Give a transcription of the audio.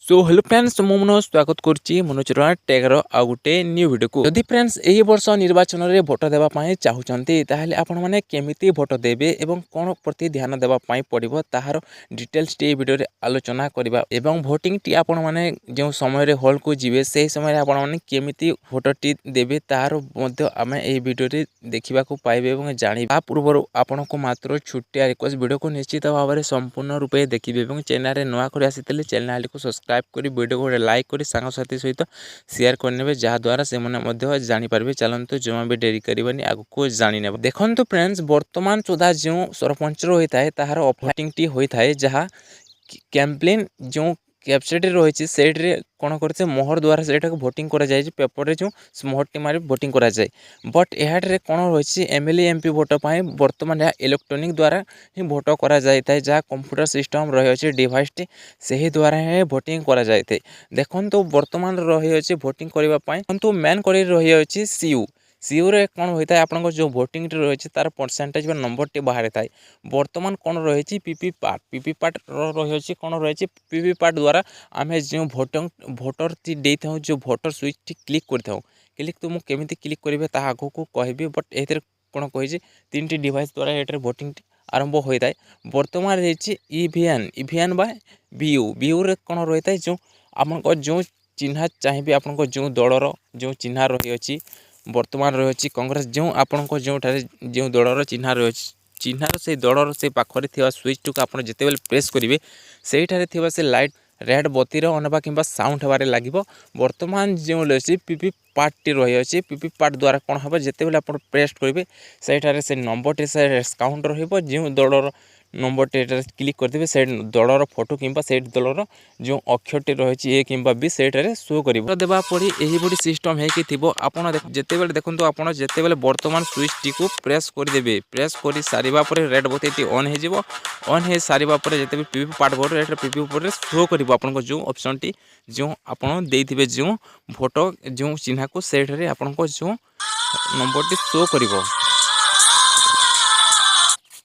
So hello friends मु मनोज स्वागत करुच्ची मनोज टेगर आउ गोटे न्यू वीडियो को यदि फ्रेंड्स यही वर्ष निर्वाचन में भोट देवाई चाहते आपण मैंने केमी भोट देवे और कौन प्रति ध्यान देवाई पड़ो तार डिटेल्स टी वीडियो आलोचना करवा एवं भोटिंग टी आपण मैंने जो समय हॉल को जी से समय आपण मैंने केमी भोट टी देवे तार आम यही वीडियो देखा पाइबे और जाना पूर्व आपण को मात्र छुट्टिया रिक्वेस्ट वीडियो को निश्चित भाव में संपूर्ण रूपे देखिए और चैनल नुआ कर आसी चैनल को सब्सक्राइब करी वीडियो को लाइक करी सांगसाथी सहित शेयर करने जहाँद्वारा से जानीपारे। चलते जमा भी डेरी करनी आगको जाने देखो फ्रेंड्स वर्तमान सुधा जो सरपंच होता है तार ऑफलाइन टी होता है जहाँ कैंपेन जो वेबसाइट रही से कौन करते मोहर द्वारा से भोटिंग करा जाए पेपर जो मोहर टी मारे भोटिंग करा जाए बट यहाँ कौन रही एमएलए एमपी भोट पर बर्तमान यह इलेक्ट्रोनिक द्वारा ही भोट करा जाए जहाँ कंप्यूटर सिस्टम रही डिवाइस टी से द्वारा ही भोटिंग करा जाए देखो तो बर्तमान रही भोटिंग करने तो मेन कर रही सीयू रे कौन होता है आपन जो भोटिंग रही तार परसेंटेज नंबर टी बाहर थाए बर्तमान कौन रही पीपी पार्ट रही कौन रही पीपी पार्ट द्वारा आम जो भोटर टी दे था जो भोटर स्विच टी क्लिक कर क्लिक तो मुझे केमी क्लिक करेंगे आग को कहबी बट ये कौन कही 3टी डिवाइस द्वारा ये भोटिंग आरंभ होता है बर्तमान रही इवीएन बा बीयू रे कौन रही है जो आप जो चिन्ह चाहिए आपन जो दलर जो चिन्ह रही बर्तमान रही कांग्रेस जो आपण जो दलर चिन्ह रही चिन्ह से दलर से पाखरे थी स्विच टू आप जिते बेले प्रेस करेंगे से से लाइट रेड बतीर अनवा कि साउंड होबार लगे बर्तमान जो रही पीपी पार्ट टी रही पीपी पार्ट द्वारा कौन हम जिते बेले आप प्रेस करेंगे से नंबर टी से काउंट रो दलर नंबर टी क्लिक करते से दलर फोटो कि दलर जो अक्षर टी रही ए कि बी से शो कर देवा पड़ी यही बड़ी सिस्टम होना जिते बेले देखो आप जिते बेले बर्तमान स्विच टी को प्रेस करदे प्रेस कर सारा पर रेड बती ऑन हो सारा पर जिते पीपी पार्ट भोट ये पीपी शो कर आप जो ऑप्शन टी जो आपड़ जो भोट जो चिन्ह को से आपन जो नंबर टी शो कर